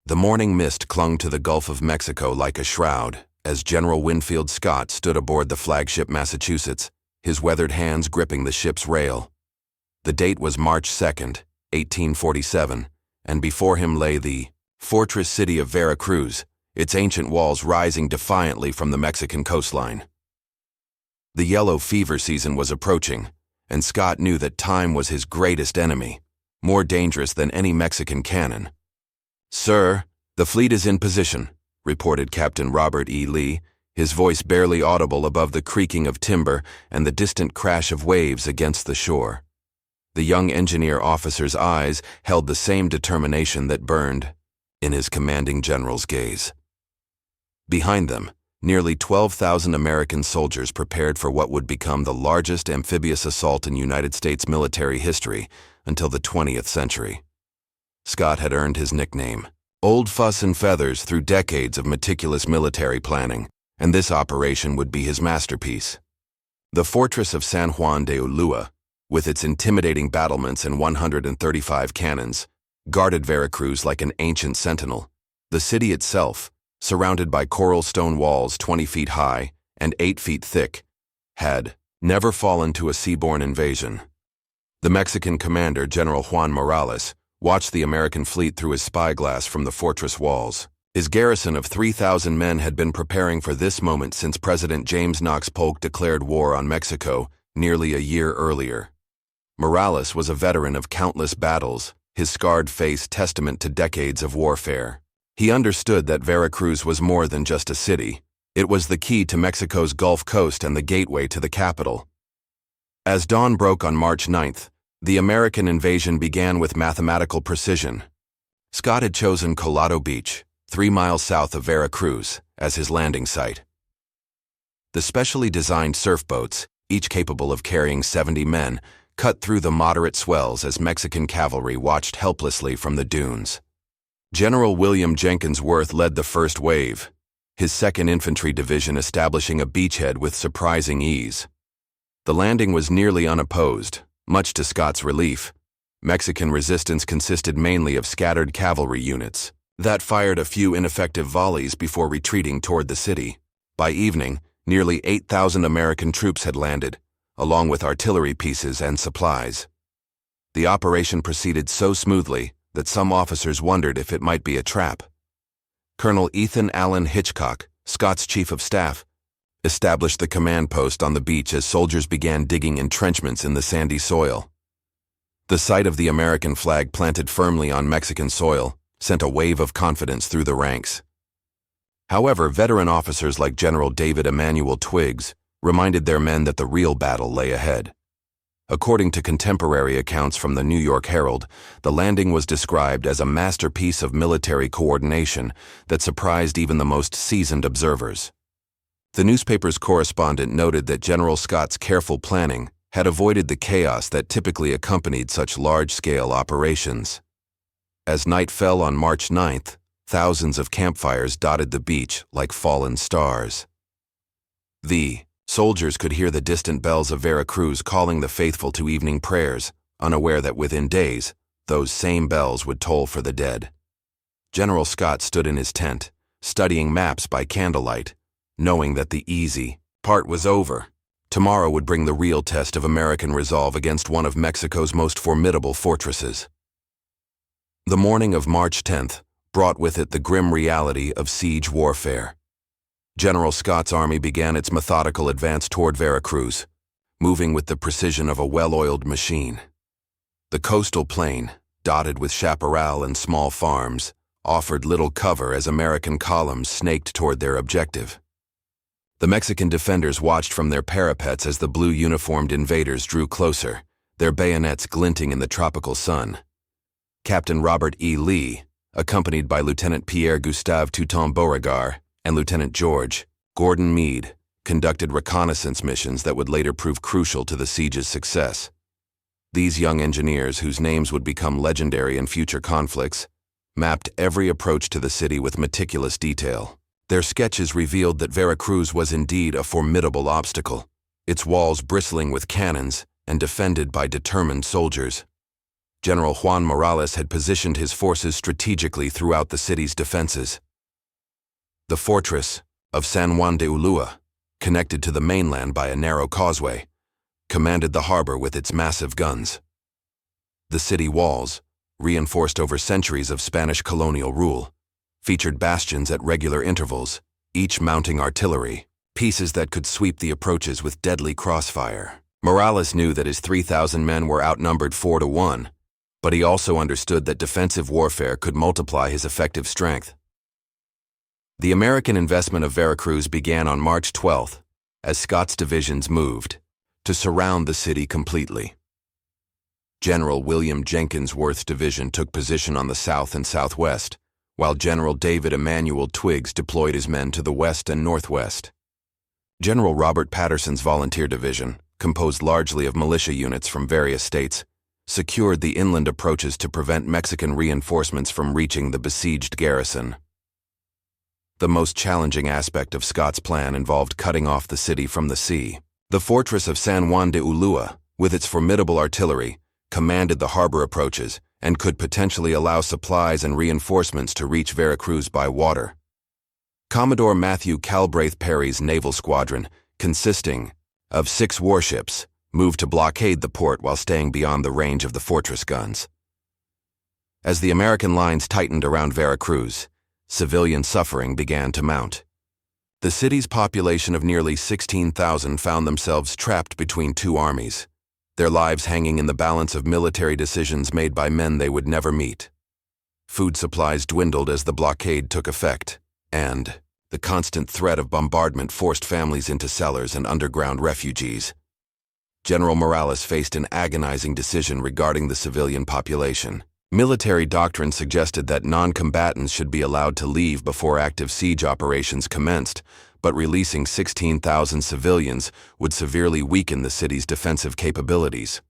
The morning mist clung to the Gulf of Mexico like a shroud as General Winfield Scott stood aboard the flagship Massachusetts, his weathered hands gripping the ship's rail. The date was March 2nd, 1847, and before him lay the fortress city of Veracruz, its ancient walls rising defiantly from the Mexican coastline. The yellow fever season was approaching, and Scott knew that time was his greatest enemy, more dangerous than any Mexican cannon. "Sir, the fleet is in position," reported Captain Robert E. Lee, his voice barely audible above the creaking of timber and the distant crash of waves against the shore. The young engineer officer's eyes held the same determination that burned in his commanding general's gaze. Behind them, nearly 12,000 American soldiers prepared for what would become the largest amphibious assault in United States military history until the 20th century. Scott had earned his nickname, Old Fuss and Feathers, through decades of meticulous military planning, and this operation would be his masterpiece. The fortress of San Juan de Ulua, with its intimidating battlements and 135 cannons, guarded Veracruz like an ancient sentinel. The city itself, surrounded by coral stone walls 20 feet high and 8 feet thick, had never fallen to a seaborne invasion. The Mexican commander, General Juan Morales, watched the American fleet through his spyglass from the fortress walls. His garrison of 3,000 men had been preparing for this moment since President James Knox Polk declared war on Mexico nearly a year earlier. Morales was a veteran of countless battles, his scarred face testament to decades of warfare. He understood that Veracruz was more than just a city. It was the key to Mexico's Gulf Coast and the gateway to the capital. As dawn broke on March 9th, the American invasion began with mathematical precision. Scott had chosen Colado Beach, 3 miles south of Veracruz, as his landing site. The specially designed surf boats, each capable of carrying 70 men, cut through the moderate swells as Mexican cavalry watched helplessly from the dunes. General William Jenkins Worth led the first wave, his 2nd Infantry Division establishing a beachhead with surprising ease. The landing was nearly unopposed, much to Scott's relief. Mexican resistance consisted mainly of scattered cavalry units that fired a few ineffective volleys before retreating toward the city. By evening, nearly 8,000 American troops had landed, along with artillery pieces and supplies. The operation proceeded so smoothly that some officers wondered if it might be a trap. Colonel Ethan Allen Hitchcock, Scott's chief of staff, established the command post on the beach as soldiers began digging entrenchments in the sandy soil. The sight of the American flag planted firmly on Mexican soil sent a wave of confidence through the ranks. However, veteran officers like General David Emanuel Twiggs reminded their men that the real battle lay ahead. According to contemporary accounts from the New York Herald, the landing was described as a masterpiece of military coordination that surprised even the most seasoned observers. The newspaper's correspondent noted that General Scott's careful planning had avoided the chaos that typically accompanied such large-scale operations. As night fell on March 9th, thousands of campfires dotted the beach like fallen stars. The soldiers could hear the distant bells of Veracruz calling the faithful to evening prayers, unaware that within days, those same bells would toll for the dead. General Scott stood in his tent, studying maps by candlelight, knowing that the easy part was over. Tomorrow would bring the real test of American resolve against one of Mexico's most formidable fortresses. The morning of March 10th brought with it the grim reality of siege warfare. General Scott's army began its methodical advance toward Veracruz, moving with the precision of a well-oiled machine. The coastal plain, dotted with chaparral and small farms, offered little cover as American columns snaked toward their objective. The Mexican defenders watched from their parapets as the blue-uniformed invaders drew closer, their bayonets glinting in the tropical sun. Captain Robert E. Lee, accompanied by Lieutenant Pierre-Gustave Touton Beauregard and Lieutenant George Gordon Meade, conducted reconnaissance missions that would later prove crucial to the siege's success. These young engineers, whose names would become legendary in future conflicts, mapped every approach to the city with meticulous detail. Their sketches revealed that Veracruz was indeed a formidable obstacle, its walls bristling with cannons and defended by determined soldiers. General Juan Morales had positioned his forces strategically throughout the city's defenses. The fortress of San Juan de Ulua, connected to the mainland by a narrow causeway, commanded the harbor with its massive guns. The city walls, reinforced over centuries of Spanish colonial rule, featured bastions at regular intervals, each mounting artillery, pieces that could sweep the approaches with deadly crossfire. Morales knew that his 3,000 men were outnumbered 4-1, but he also understood that defensive warfare could multiply his effective strength. The American investment of Veracruz began on March 12th, as Scott's divisions moved to surround the city completely. General William Jenkins Worth's division took position on the south and southwest, while General David Emmanuel Twiggs deployed his men to the west and northwest. General Robert Patterson's volunteer division, composed largely of militia units from various states, secured the inland approaches to prevent Mexican reinforcements from reaching the besieged garrison. The most challenging aspect of Scott's plan involved cutting off the city from the sea. The fortress of San Juan de Ulua, with its formidable artillery, commanded the harbor approaches and could potentially allow supplies and reinforcements to reach Veracruz by water. Commodore Matthew Calbraith Perry's naval squadron, consisting of 6 warships, moved to blockade the port while staying beyond the range of the fortress guns. As the American lines tightened around Veracruz, civilian suffering began to mount. The city's population of nearly 16,000 found themselves trapped between 2 armies, their lives hanging in the balance of military decisions made by men they would never meet. Food supplies dwindled as the blockade took effect, and the constant threat of bombardment forced families into cellars and underground refugees. General Morales faced an agonizing decision regarding the civilian population. Military doctrine suggested that non-combatants should be allowed to leave before active siege operations commenced, but releasing 16,000 civilians would severely weaken the city's defensive capabilities.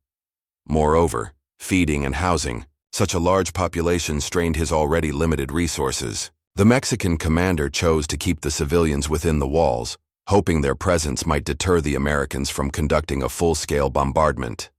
Moreover, feeding and housing such a large population strained his already limited resources. The Mexican commander chose to keep the civilians within the walls, hoping their presence might deter the Americans from conducting a full-scale bombardment.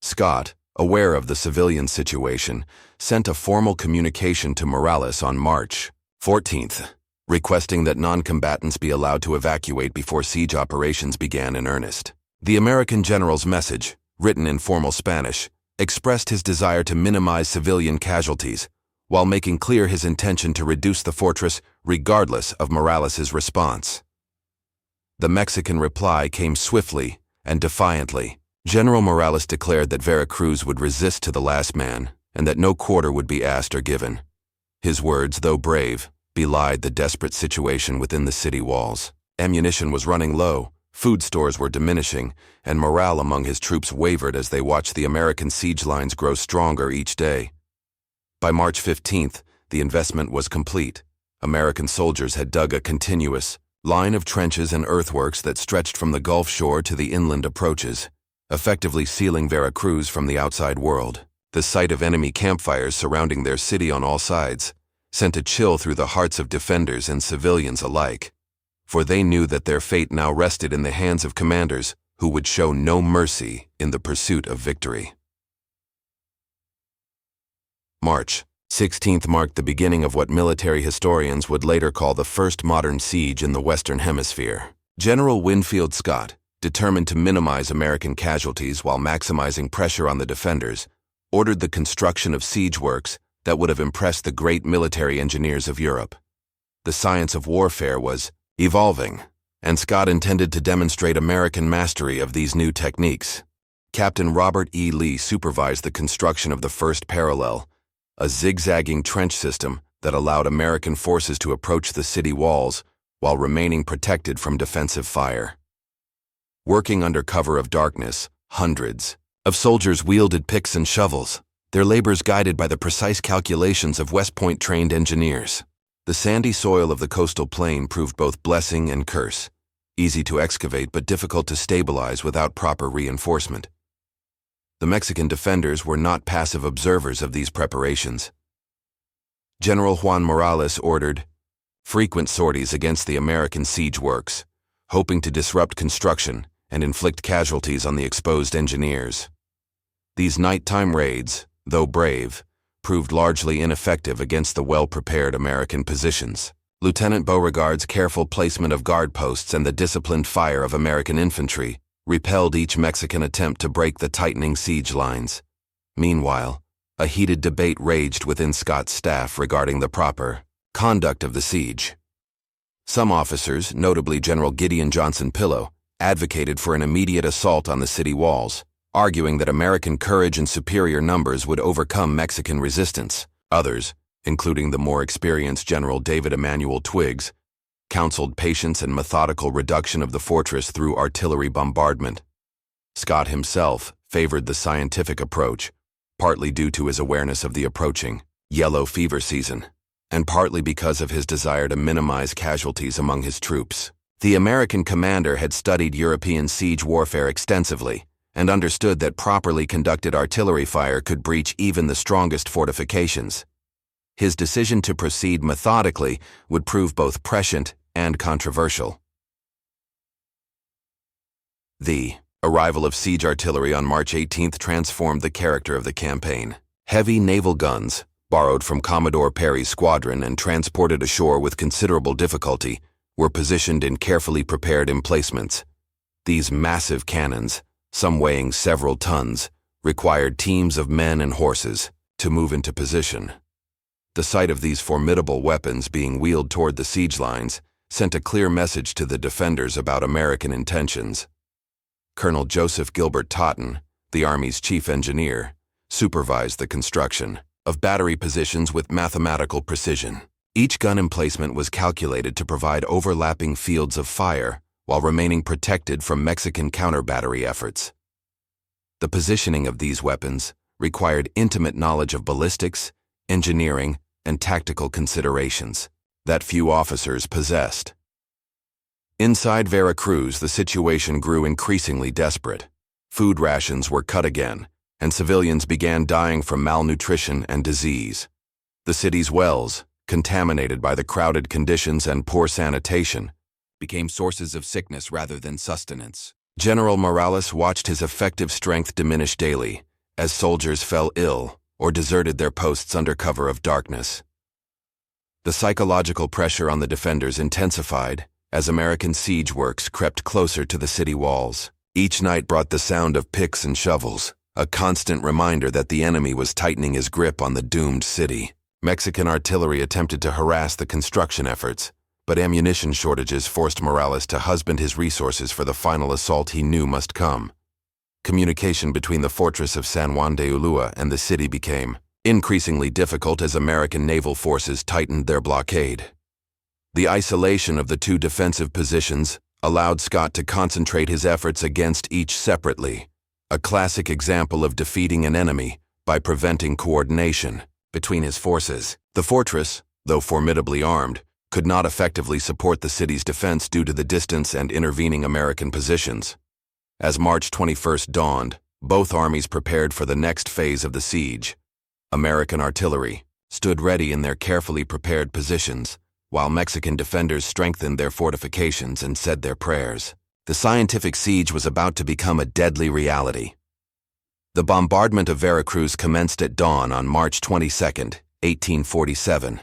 Scott, aware of the civilian situation, sent a formal communication to Morales on March 14th, requesting that non-combatants be allowed to evacuate before siege operations began in earnest. The American general's message, written in formal Spanish, expressed his desire to minimize civilian casualties, while making clear his intention to reduce the fortress regardless of Morales's response. The Mexican reply came swiftly and defiantly. General Morales declared that Veracruz would resist to the last man and that no quarter would be asked or given. His words, though brave, belied the desperate situation within the city walls. Ammunition was running low, food stores were diminishing, and morale among his troops wavered as they watched the American siege lines grow stronger each day. By March 15th, the investment was complete. American soldiers had dug a continuous line of trenches and earthworks that stretched from the Gulf shore to the inland approaches, effectively sealing Veracruz from the outside world. The sight of enemy campfires surrounding their city on all sides sent a chill through the hearts of defenders and civilians alike, for they knew that their fate now rested in the hands of commanders who would show no mercy in the pursuit of victory. March 16th marked the beginning of what military historians would later call the first modern siege in the Western Hemisphere. General Winfield Scott, determined to minimize American casualties while maximizing pressure on the defenders, ordered the construction of siege works that would have impressed the great military engineers of Europe. The science of warfare was evolving, and Scott intended to demonstrate American mastery of these new techniques. Captain Robert E. Lee supervised the construction of the first parallel, a zigzagging trench system that allowed American forces to approach the city walls while remaining protected from defensive fire. Working under cover of darkness, hundreds of soldiers wielded picks and shovels, their labors guided by the precise calculations of West Point-trained engineers. The sandy soil of the coastal plain proved both blessing and curse, easy to excavate but difficult to stabilize without proper reinforcement. The Mexican defenders were not passive observers of these preparations. General Juan Morales ordered frequent sorties against the American siege works, hoping to disrupt construction and inflict casualties on the exposed engineers. These nighttime raids, though brave, proved largely ineffective against the well-prepared American positions. Lieutenant Beauregard's careful placement of guard posts and the disciplined fire of American infantry repelled each Mexican attempt to break the tightening siege lines. Meanwhile, a heated debate raged within Scott's staff regarding the proper conduct of the siege. Some officers, notably General Gideon Johnson Pillow, advocated for an immediate assault on the city walls, arguing that American courage and superior numbers would overcome Mexican resistance. Others, including the more experienced General David Emanuel Twiggs, counseled patience and methodical reduction of the fortress through artillery bombardment. Scott himself favored the scientific approach, partly due to his awareness of the approaching yellow fever season, and partly because of his desire to minimize casualties among his troops. The American commander had studied European siege warfare extensively and understood that properly conducted artillery fire could breach even the strongest fortifications. His decision to proceed methodically would prove both prescient and controversial. The arrival of siege artillery on March 18th transformed the character of the campaign. Heavy naval guns, borrowed from Commodore Perry's squadron and transported ashore with considerable difficulty, were positioned in carefully prepared emplacements. These massive cannons, some weighing several tons, required teams of men and horses to move into position. The sight of these formidable weapons being wheeled toward the siege lines sent a clear message to the defenders about American intentions. Colonel Joseph Gilbert Totten, the Army's chief engineer, supervised the construction of battery positions with mathematical precision. Each gun emplacement was calculated to provide overlapping fields of fire while remaining protected from Mexican counter-battery efforts. The positioning of these weapons required intimate knowledge of ballistics, engineering, and tactical considerations that few officers possessed. Inside Veracruz, the situation grew increasingly desperate. Food rations were cut again, and civilians began dying from malnutrition and disease. The city's wells, contaminated by the crowded conditions and poor sanitation, became sources of sickness rather than sustenance. General Morales watched his effective strength diminish daily as soldiers fell ill or deserted their posts under cover of darkness. The psychological pressure on the defenders intensified as American siege works crept closer to the city walls. Each night brought the sound of picks and shovels, a constant reminder that the enemy was tightening his grip on the doomed city. Mexican artillery attempted to harass the construction efforts, but ammunition shortages forced Morales to husband his resources for the final assault he knew must come. Communication between the fortress of San Juan de Ulua and the city became increasingly difficult as American naval forces tightened their blockade. The isolation of the two defensive positions allowed Scott to concentrate his efforts against each separately, a classic example of defeating an enemy by preventing coordination between his forces. The fortress, though formidably armed, could not effectively support the city's defense due to the distance and intervening American positions. As March 21st dawned, both armies prepared for the next phase of the siege. American artillery stood ready in their carefully prepared positions, while Mexican defenders strengthened their fortifications and said their prayers. The scientific siege was about to become a deadly reality. The bombardment of Veracruz commenced at dawn on March 22, 1847,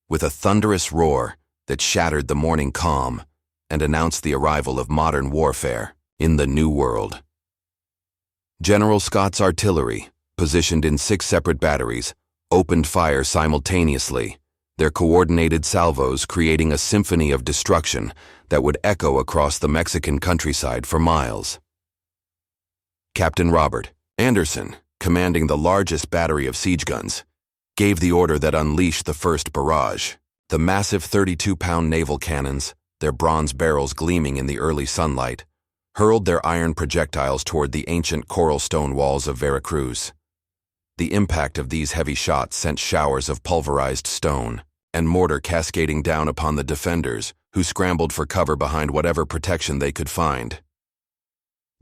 with a thunderous roar that shattered the morning calm and announced the arrival of modern warfare in the New World. General Scott's artillery, positioned in 6 separate batteries, opened fire simultaneously, their coordinated salvos creating a symphony of destruction that would echo across the Mexican countryside for miles. Captain Robert Anderson, commanding the largest battery of siege guns, gave the order that unleashed the first barrage. The massive 32-pound naval cannons, their bronze barrels gleaming in the early sunlight, hurled their iron projectiles toward the ancient coral stone walls of Veracruz. The impact of these heavy shots sent showers of pulverized stone and mortar cascading down upon the defenders, who scrambled for cover behind whatever protection they could find.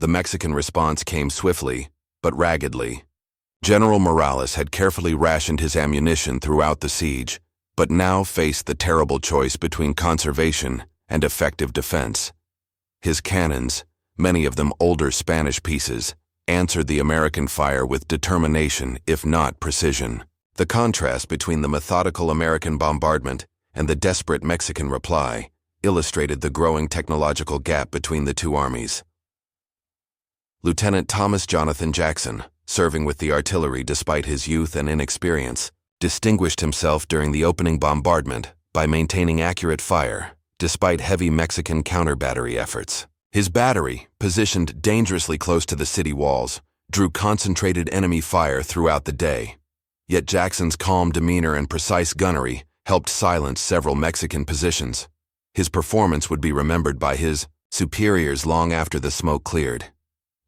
The Mexican response came swiftly, but raggedly. General Morales had carefully rationed his ammunition throughout the siege, but now faced the terrible choice between conservation and effective defense. His cannons, many of them older Spanish pieces, answered the American fire with determination, if not precision. The contrast between the methodical American bombardment and the desperate Mexican reply illustrated the growing technological gap between the two armies. Lieutenant Thomas Jonathan Jackson, serving with the artillery despite his youth and inexperience, distinguished himself during the opening bombardment by maintaining accurate fire, despite heavy Mexican counter-battery efforts. His battery, positioned dangerously close to the city walls, drew concentrated enemy fire throughout the day. Yet Jackson's calm demeanor and precise gunnery helped silence several Mexican positions. His performance would be remembered by his superiors long after the smoke cleared.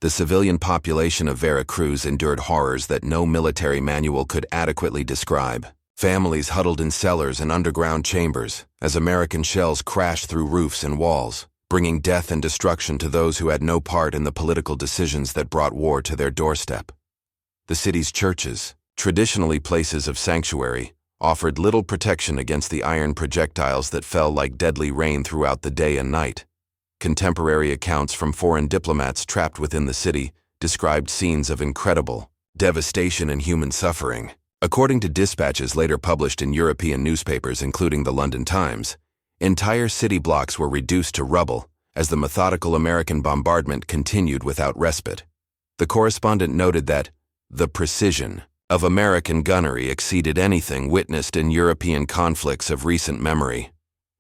The civilian population of Veracruz endured horrors that no military manual could adequately describe. Families huddled in cellars and underground chambers as American shells crashed through roofs and walls, bringing death and destruction to those who had no part in the political decisions that brought war to their doorstep. The city's churches, traditionally places of sanctuary, offered little protection against the iron projectiles that fell like deadly rain throughout the day and night. Contemporary accounts from foreign diplomats trapped within the city described scenes of incredible devastation and human suffering. According to dispatches later published in European newspapers including the London Times, entire city blocks were reduced to rubble as the methodical American bombardment continued without respite. The correspondent noted that the precision of American gunnery exceeded anything witnessed in European conflicts of recent memory.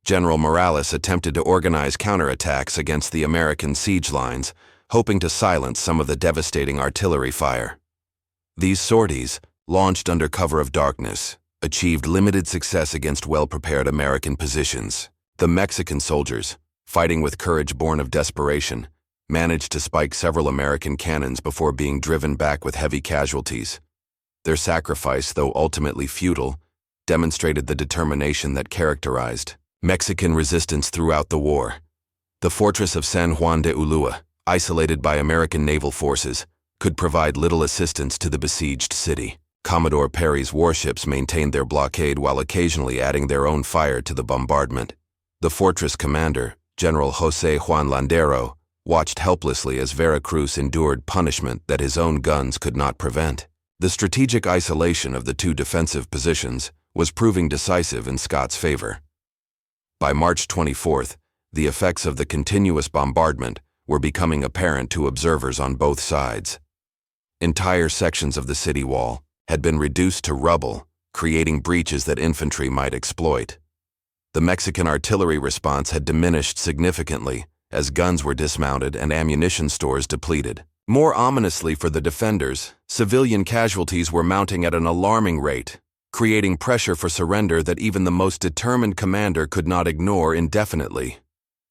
General Morales attempted to organize counterattacks against the American siege lines, hoping to silence some of the devastating artillery fire. These sorties, launched under cover of darkness, achieved limited success against well-prepared American positions. The Mexican soldiers, fighting with courage born of desperation, managed to spike several American cannons before being driven back with heavy casualties. Their sacrifice, though ultimately futile, demonstrated the determination that characterized Mexican resistance throughout the war. The fortress of San Juan de Ulua, isolated by American naval forces, could provide little assistance to the besieged city. Commodore Perry's warships maintained their blockade while occasionally adding their own fire to the bombardment. The fortress commander, General José Juan Landero, watched helplessly as Veracruz endured punishment that his own guns could not prevent. The strategic isolation of the two defensive positions was proving decisive in Scott's favor. By March 24th, the effects of the continuous bombardment were becoming apparent to observers on both sides. Entire sections of the city wall had been reduced to rubble, creating breaches that infantry might exploit. The Mexican artillery response had diminished significantly as guns were dismounted and ammunition stores depleted. More ominously for the defenders, civilian casualties were mounting at an alarming rate, creating pressure for surrender that even the most determined commander could not ignore indefinitely.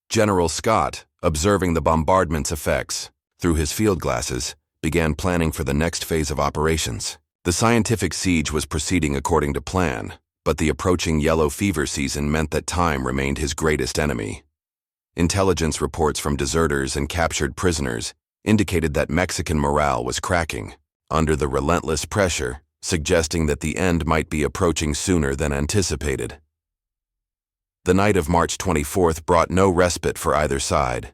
General Scott, observing the bombardment's effects through his field glasses, began planning for the next phase of operations. The scientific siege was proceeding according to plan, but the approaching yellow fever season meant that time remained his greatest enemy. Intelligence reports from deserters and captured prisoners indicated that Mexican morale was cracking under the relentless pressure, suggesting that the end might be approaching sooner than anticipated. The night of March 24th brought no respite for either side.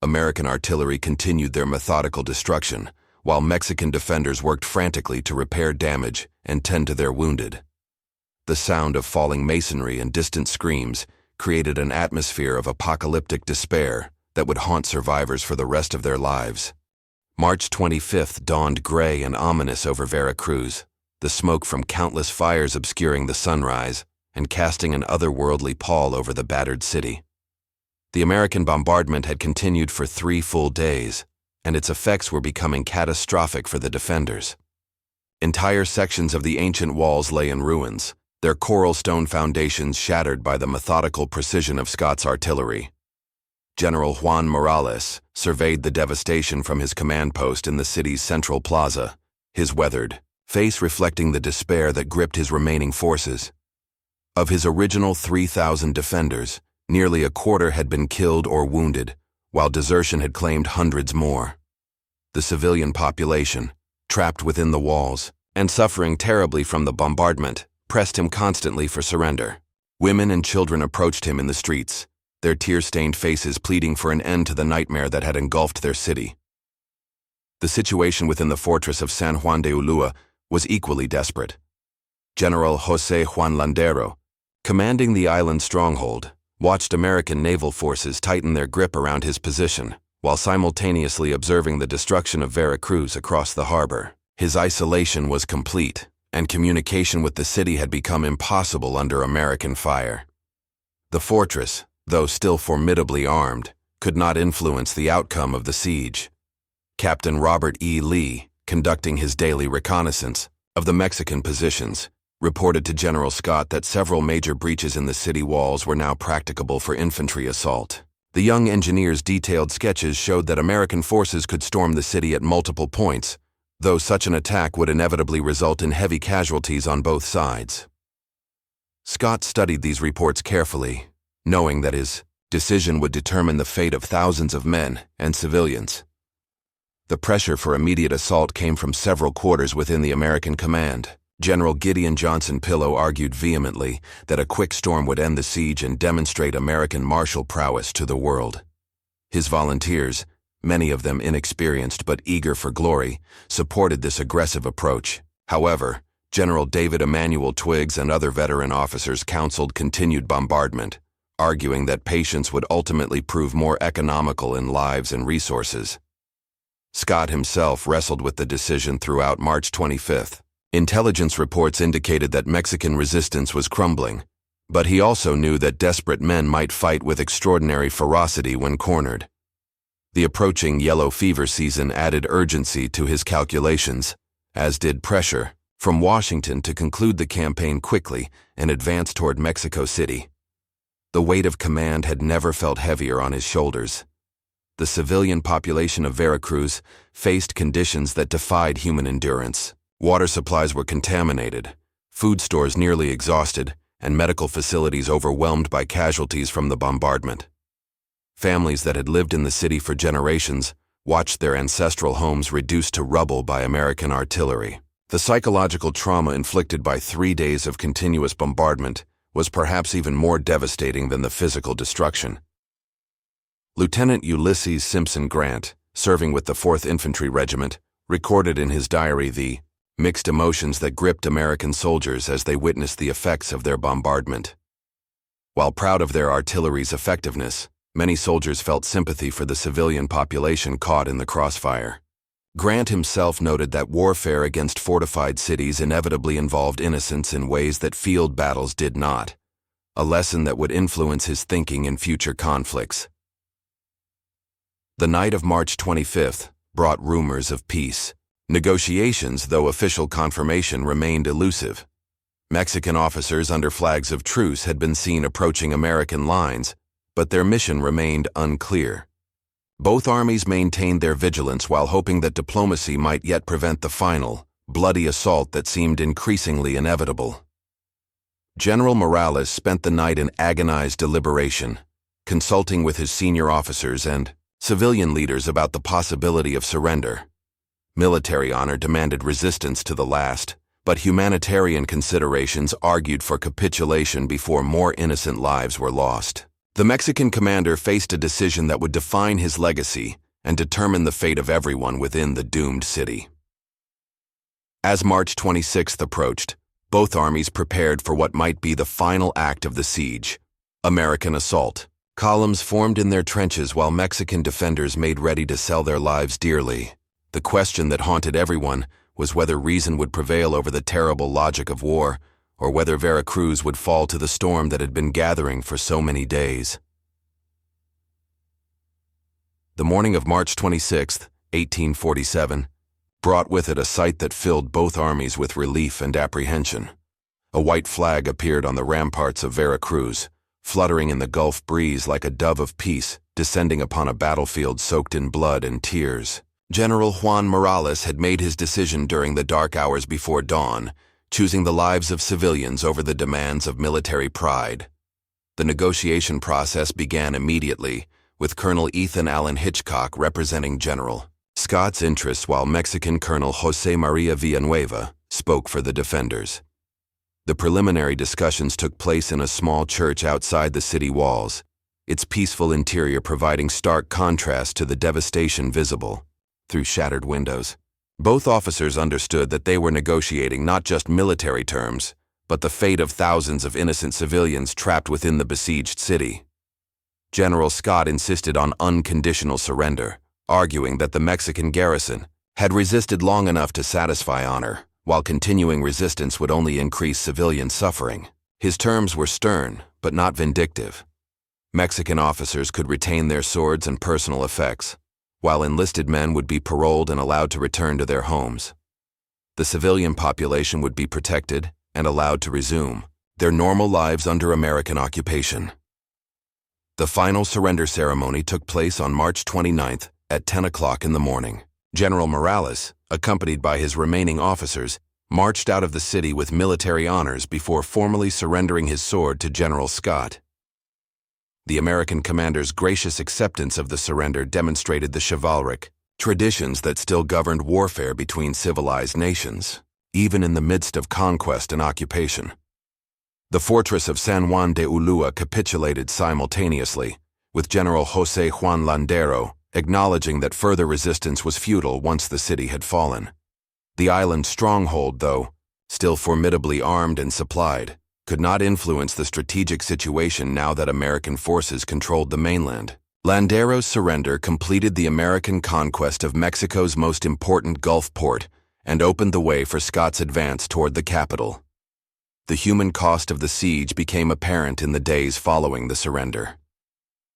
American artillery continued their methodical destruction, while Mexican defenders worked frantically to repair damage and tend to their wounded. The sound of falling masonry and distant screams created an atmosphere of apocalyptic despair that would haunt survivors for the rest of their lives. March 25th dawned gray and ominous over Veracruz, the smoke from countless fires obscuring the sunrise and casting an otherworldly pall over the battered city. The American bombardment had continued for 3 full days, and its effects were becoming catastrophic for the defenders. Entire sections of the ancient walls lay in ruins, their coral stone foundations shattered by the methodical precision of Scott's artillery. General Juan Morales surveyed the devastation from his command post in the city's central plaza, his weathered face reflecting the despair that gripped his remaining forces. Of his original 3,000 defenders, nearly a quarter had been killed or wounded, while desertion had claimed hundreds more. The civilian population, trapped within the walls and suffering terribly from the bombardment, pressed him constantly for surrender. Women and children approached him in the streets, their tear-stained faces pleading for an end to the nightmare that had engulfed their city. The situation within the fortress of San Juan de Ulua was equally desperate. General José Juan Landero, commanding the island stronghold, watched American naval forces tighten their grip around his position, while simultaneously observing the destruction of Veracruz across the harbor. His isolation was complete, and communication with the city had become impossible under American fire. The fortress, though still formidably armed, could not influence the outcome of the siege. Captain Robert E. Lee, conducting his daily reconnaissance of the Mexican positions, reported to General Scott that several major breaches in the city walls were now practicable for infantry assault. The young engineer's detailed sketches showed that American forces could storm the city at multiple points, though such an attack would inevitably result in heavy casualties on both sides. Scott studied these reports carefully, knowing that his decision would determine the fate of thousands of men and civilians. The pressure for immediate assault came from several quarters within the American command. General Gideon Johnson Pillow argued vehemently that a quick storm would end the siege and demonstrate American martial prowess to the world. His volunteers, many of them inexperienced but eager for glory, supported this aggressive approach. However, General David Emanuel Twiggs and other veteran officers counseled continued bombardment, arguing that patience would ultimately prove more economical in lives and resources. Scott himself wrestled with the decision throughout March 25th. Intelligence reports indicated that Mexican resistance was crumbling, but he also knew that desperate men might fight with extraordinary ferocity when cornered. The approaching yellow fever season added urgency to his calculations, as did pressure from Washington to conclude the campaign quickly and advance toward Mexico City. The weight of command had never felt heavier on his shoulders. The civilian population of Veracruz faced conditions that defied human endurance. Water supplies were contaminated, food stores nearly exhausted, and medical facilities overwhelmed by casualties from the bombardment. Families that had lived in the city for generations watched their ancestral homes reduced to rubble by American artillery. The psychological trauma inflicted by 3 days of continuous bombardment was perhaps even more devastating than the physical destruction. Lieutenant Ulysses Simpson Grant, serving with the 4th Infantry Regiment, recorded in his diary the mixed emotions that gripped American soldiers as they witnessed the effects of their bombardment. While proud of their artillery's effectiveness, many soldiers felt sympathy for the civilian population caught in the crossfire. Grant himself noted that warfare against fortified cities inevitably involved innocents in ways that field battles did not, a lesson that would influence his thinking in future conflicts. The night of March 25th brought rumors of peace. Negotiations, though official confirmation, remained elusive. Mexican officers under flags of truce had been seen approaching American lines, but their mission remained unclear. Both armies maintained their vigilance while hoping that diplomacy might yet prevent the final, bloody assault that seemed increasingly inevitable. General Morales spent the night in agonized deliberation, consulting with his senior officers and civilian leaders about the possibility of surrender. Military honor demanded resistance to the last, but humanitarian considerations argued for capitulation before more innocent lives were lost. The Mexican commander faced a decision that would define his legacy and determine the fate of everyone within the doomed city. As March 26th approached, both armies prepared for what might be the final act of the siege, American assault. Columns formed in their trenches while Mexican defenders made ready to sell their lives dearly. The question that haunted everyone was whether reason would prevail over the terrible logic of war, or whether Veracruz would fall to the storm that had been gathering for so many days. The morning of March 26, 1847, brought with it a sight that filled both armies with relief and apprehension. A white flag appeared on the ramparts of Veracruz, fluttering in the Gulf breeze like a dove of peace descending upon a battlefield soaked in blood and tears. General Juan Morales had made his decision during the dark hours before dawn, choosing the lives of civilians over the demands of military pride. The negotiation process began immediately, with Colonel Ethan Allen Hitchcock representing General Scott's interests while Mexican Colonel José María Villanueva spoke for the defenders. The preliminary discussions took place in a small church outside the city walls, its peaceful interior providing stark contrast to the devastation visible. through shattered windows. Both officers understood that they were negotiating not just military terms, but the fate of thousands of innocent civilians trapped within the besieged city. General Scott insisted on unconditional surrender, arguing that the Mexican garrison had resisted long enough to satisfy honor, while continuing resistance would only increase civilian suffering. His terms were stern, but not vindictive. Mexican officers could retain their swords and personal effects, while enlisted men would be paroled and allowed to return to their homes. The civilian population would be protected and allowed to resume their normal lives under American occupation. The final surrender ceremony took place on March 29th at 10 o'clock in the morning. General Morales, accompanied by his remaining officers, marched out of the city with military honors before formally surrendering his sword to General Scott. The American commander's gracious acceptance of the surrender demonstrated the chivalric traditions that still governed warfare between civilized nations, even in the midst of conquest and occupation. The fortress of San Juan de Ulua capitulated simultaneously, with General José Juan Landero acknowledging that further resistance was futile once the city had fallen. The island's stronghold, though, still formidably armed and supplied, could not influence the strategic situation now that American forces controlled the mainland. Landero's surrender completed the American conquest of Mexico's most important Gulf port and opened the way for Scott's advance toward the capital. The human cost of the siege became apparent in the days following the surrender.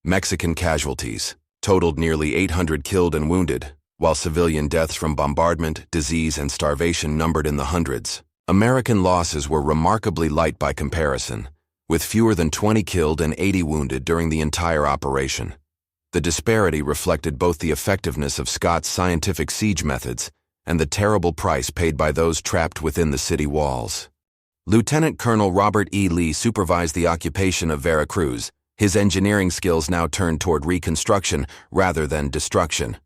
Mexican casualties totaled nearly 800 killed and wounded, while civilian deaths from bombardment, disease, and starvation numbered in the hundreds. American losses were remarkably light by comparison, with fewer than 20 killed and 80 wounded during the entire operation. The disparity reflected both the effectiveness of Scott's scientific siege methods and the terrible price paid by those trapped within the city walls. Lieutenant Colonel Robert E. Lee supervised the occupation of Veracruz, his engineering skills now turned toward reconstruction rather than destruction.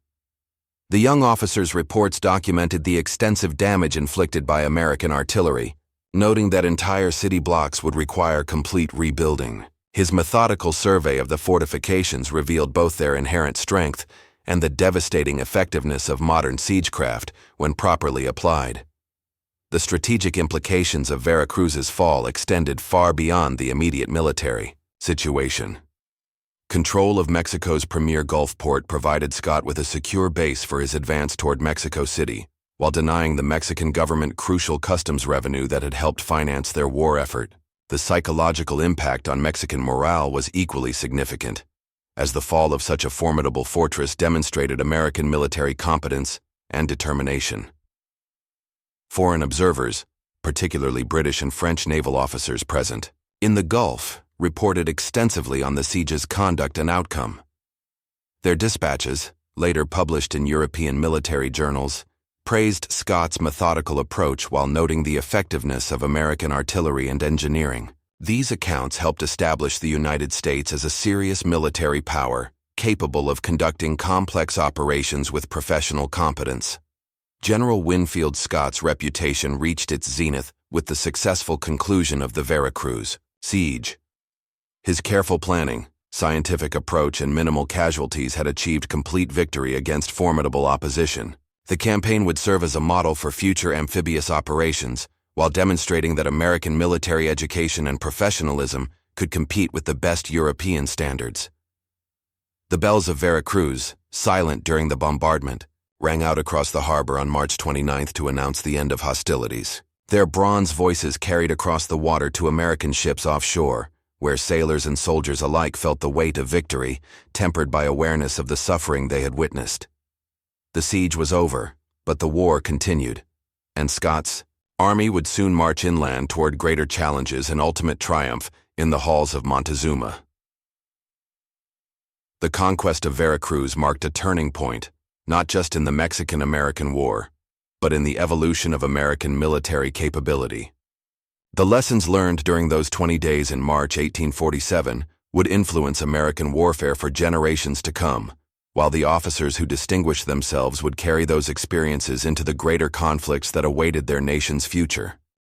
The young officer's reports documented the extensive damage inflicted by American artillery, noting that entire city blocks would require complete rebuilding. His methodical survey of the fortifications revealed both their inherent strength and the devastating effectiveness of modern siegecraft when properly applied. The strategic implications of Veracruz's fall extended far beyond the immediate military situation. Control of Mexico's premier Gulf port provided Scott with a secure base for his advance toward Mexico City, while denying the Mexican government crucial customs revenue that had helped finance their war effort. The psychological impact on Mexican morale was equally significant, as the fall of such a formidable fortress demonstrated American military competence and determination. Foreign observers, particularly British and French naval officers present in the Gulf, reported extensively on the siege's conduct and outcome. Their dispatches, later published in European military journals, praised Scott's methodical approach while noting the effectiveness of American artillery and engineering. These accounts helped establish the United States as a serious military power, capable of conducting complex operations with professional competence. General Winfield Scott's reputation reached its zenith with the successful conclusion of the Veracruz siege. His careful planning, scientific approach, and minimal casualties had achieved complete victory against formidable opposition. The campaign would serve as a model for future amphibious operations, while demonstrating that American military education and professionalism could compete with the best European standards. The bells of Veracruz, silent during the bombardment, rang out across the harbor on March 29th to announce the end of hostilities. Their bronze voices carried across the water to American ships offshore, where sailors and soldiers alike felt the weight of victory, tempered by awareness of the suffering they had witnessed. The siege was over, but the war continued, and Scott's army would soon march inland toward greater challenges and ultimate triumph in the halls of Montezuma. The conquest of Veracruz marked a turning point, not just in the Mexican-American War, but in the evolution of American military capability. The lessons learned during those 20 days in March 1847 would influence American warfare for generations to come, while the officers who distinguished themselves would carry those experiences into the greater conflicts that awaited their nation's future.